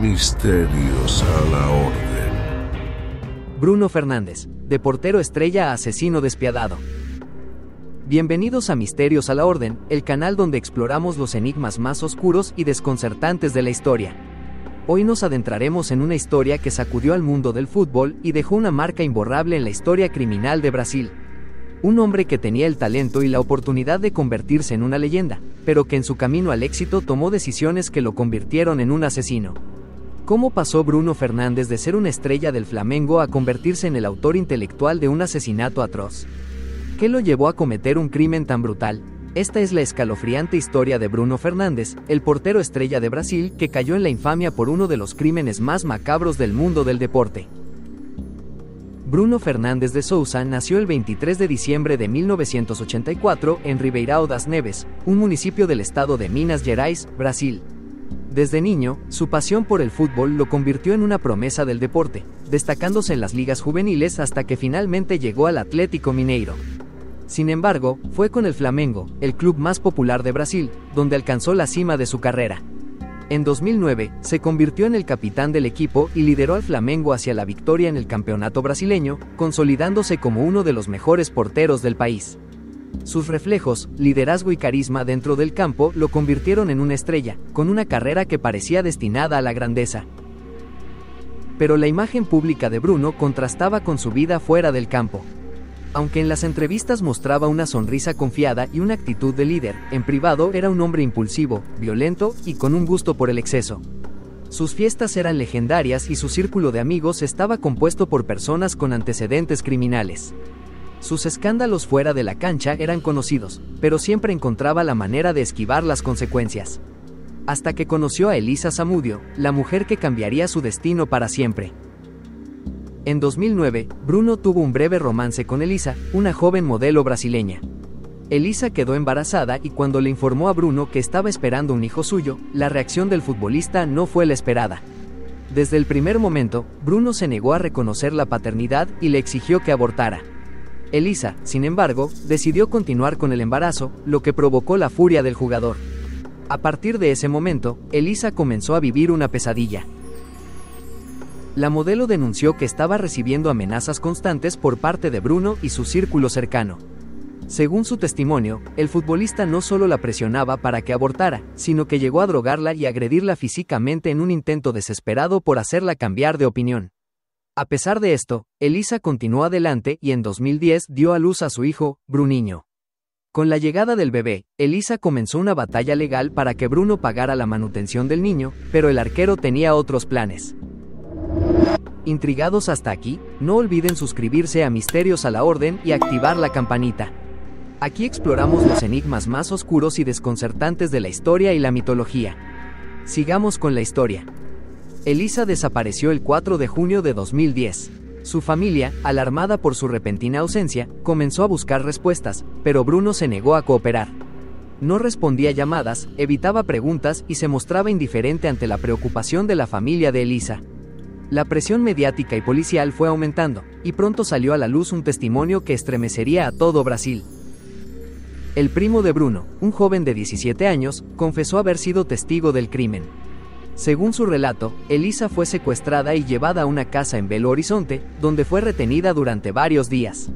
Misterios a la orden. Bruno Fernández, de portero estrella a asesino despiadado. Bienvenidos a Misterios a la Orden, el canal donde exploramos los enigmas más oscuros y desconcertantes de la historia. Hoy nos adentraremos en una historia que sacudió al mundo del fútbol y dejó una marca imborrable en la historia criminal de Brasil. Un hombre que tenía el talento y la oportunidad de convertirse en una leyenda, pero que en su camino al éxito tomó decisiones que lo convirtieron en un asesino. ¿Cómo pasó Bruno Fernández de ser una estrella del Flamengo a convertirse en el autor intelectual de un asesinato atroz? ¿Qué lo llevó a cometer un crimen tan brutal? Esta es la escalofriante historia de Bruno Fernández, el portero estrella de Brasil que cayó en la infamia por uno de los crímenes más macabros del mundo del deporte. Bruno Fernández de Souza nació el 23 de diciembre de 1984 en Ribeirão das Neves, un municipio del estado de Minas Gerais, Brasil. Desde niño, su pasión por el fútbol lo convirtió en una promesa del deporte, destacándose en las ligas juveniles hasta que finalmente llegó al Atlético Mineiro. Sin embargo, fue con el Flamengo, el club más popular de Brasil, donde alcanzó la cima de su carrera. En 2009, se convirtió en el capitán del equipo y lideró al Flamengo hacia la victoria en el campeonato brasileño, consolidándose como uno de los mejores porteros del país. Sus reflejos, liderazgo y carisma dentro del campo lo convirtieron en una estrella, con una carrera que parecía destinada a la grandeza. Pero la imagen pública de Bruno contrastaba con su vida fuera del campo. Aunque en las entrevistas mostraba una sonrisa confiada y una actitud de líder, en privado era un hombre impulsivo, violento y con un gusto por el exceso. Sus fiestas eran legendarias y su círculo de amigos estaba compuesto por personas con antecedentes criminales. Sus escándalos fuera de la cancha eran conocidos, pero siempre encontraba la manera de esquivar las consecuencias. Hasta que conoció a Elisa Samudio, la mujer que cambiaría su destino para siempre. En 2009, Bruno tuvo un breve romance con Elisa, una joven modelo brasileña. Elisa quedó embarazada y cuando le informó a Bruno que estaba esperando un hijo suyo, la reacción del futbolista no fue la esperada. Desde el primer momento, Bruno se negó a reconocer la paternidad y le exigió que abortara. Elisa, sin embargo, decidió continuar con el embarazo, lo que provocó la furia del jugador. A partir de ese momento, Elisa comenzó a vivir una pesadilla. La modelo denunció que estaba recibiendo amenazas constantes por parte de Bruno y su círculo cercano. Según su testimonio, el futbolista no solo la presionaba para que abortara, sino que llegó a drogarla y agredirla físicamente en un intento desesperado por hacerla cambiar de opinión. A pesar de esto, Elisa continuó adelante y en 2010 dio a luz a su hijo, Bruninho. Con la llegada del bebé, Elisa comenzó una batalla legal para que Bruno pagara la manutención del niño, pero el arquero tenía otros planes. ¿Intrigados hasta aquí? No olviden suscribirse a Misterios a la Orden y activar la campanita. Aquí exploramos los enigmas más oscuros y desconcertantes de la historia y la mitología. Sigamos con la historia. Elisa desapareció el 4 de junio de 2010. Su familia, alarmada por su repentina ausencia, comenzó a buscar respuestas, pero Bruno se negó a cooperar. No respondía llamadas, evitaba preguntas y se mostraba indiferente ante la preocupación de la familia de Elisa. La presión mediática y policial fue aumentando, y pronto salió a la luz un testimonio que estremecería a todo Brasil. El primo de Bruno, un joven de 17 años, confesó haber sido testigo del crimen. Según su relato, Elisa fue secuestrada y llevada a una casa en Belo Horizonte, donde fue retenida durante varios días.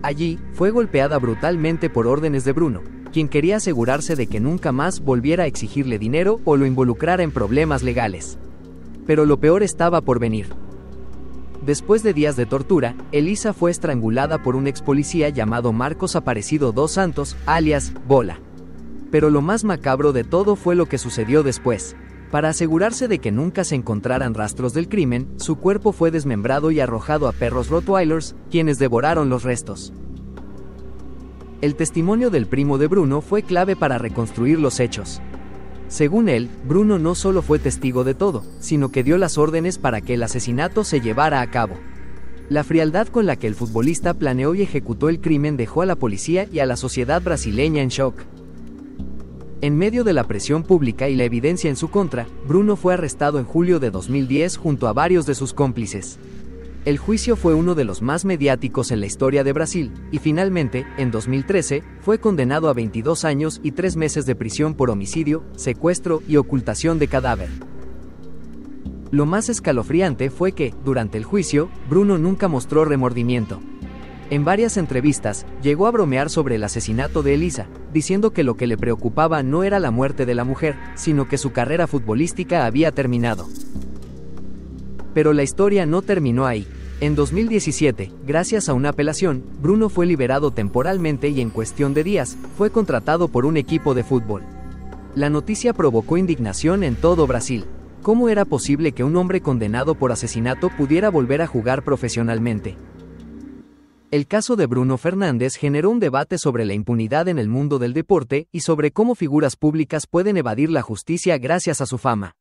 Allí, fue golpeada brutalmente por órdenes de Bruno, quien quería asegurarse de que nunca más volviera a exigirle dinero o lo involucrara en problemas legales. Pero lo peor estaba por venir. Después de días de tortura, Elisa fue estrangulada por un ex policía llamado Marcos Aparecido dos Santos, alias Bola. Pero lo más macabro de todo fue lo que sucedió después. Para asegurarse de que nunca se encontraran rastros del crimen, su cuerpo fue desmembrado y arrojado a perros Rottweilers, quienes devoraron los restos. El testimonio del primo de Bruno fue clave para reconstruir los hechos. Según él, Bruno no solo fue testigo de todo, sino que dio las órdenes para que el asesinato se llevara a cabo. La frialdad con la que el futbolista planeó y ejecutó el crimen dejó a la policía y a la sociedad brasileña en shock. En medio de la presión pública y la evidencia en su contra, Bruno fue arrestado en julio de 2010 junto a varios de sus cómplices. El juicio fue uno de los más mediáticos en la historia de Brasil, y finalmente, en 2013, fue condenado a 22 años y 3 meses de prisión por homicidio, secuestro y ocultación de cadáver. Lo más escalofriante fue que, durante el juicio, Bruno nunca mostró remordimiento. En varias entrevistas, llegó a bromear sobre el asesinato de Elisa, diciendo que lo que le preocupaba no era la muerte de la mujer, sino que su carrera futbolística había terminado. Pero la historia no terminó ahí. En 2017, gracias a una apelación, Bruno fue liberado temporalmente y en cuestión de días, fue contratado por un equipo de fútbol. La noticia provocó indignación en todo Brasil. ¿Cómo era posible que un hombre condenado por asesinato pudiera volver a jugar profesionalmente? El caso de Bruno Fernández generó un debate sobre la impunidad en el mundo del deporte y sobre cómo figuras públicas pueden evadir la justicia gracias a su fama.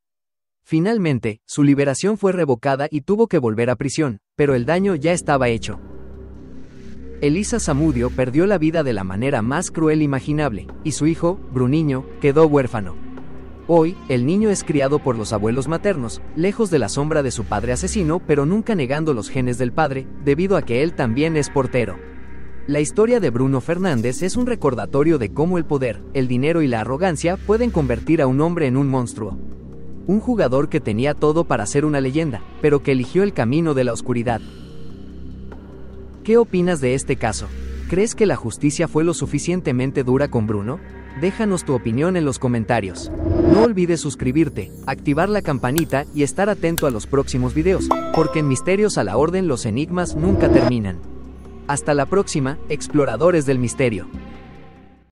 Finalmente, su liberación fue revocada y tuvo que volver a prisión, pero el daño ya estaba hecho. Elisa Zamudio perdió la vida de la manera más cruel imaginable, y su hijo, Bruninho, quedó huérfano. Hoy, el niño es criado por los abuelos maternos, lejos de la sombra de su padre asesino, pero nunca negando los genes del padre, debido a que él también es portero. La historia de Bruno Fernández es un recordatorio de cómo el poder, el dinero y la arrogancia pueden convertir a un hombre en un monstruo. Un jugador que tenía todo para ser una leyenda, pero que eligió el camino de la oscuridad. ¿Qué opinas de este caso? ¿Crees que la justicia fue lo suficientemente dura con Bruno? Déjanos tu opinión en los comentarios. No olvides suscribirte, activar la campanita y estar atento a los próximos videos, porque en Misterios a la Orden los enigmas nunca terminan. Hasta la próxima, exploradores del misterio.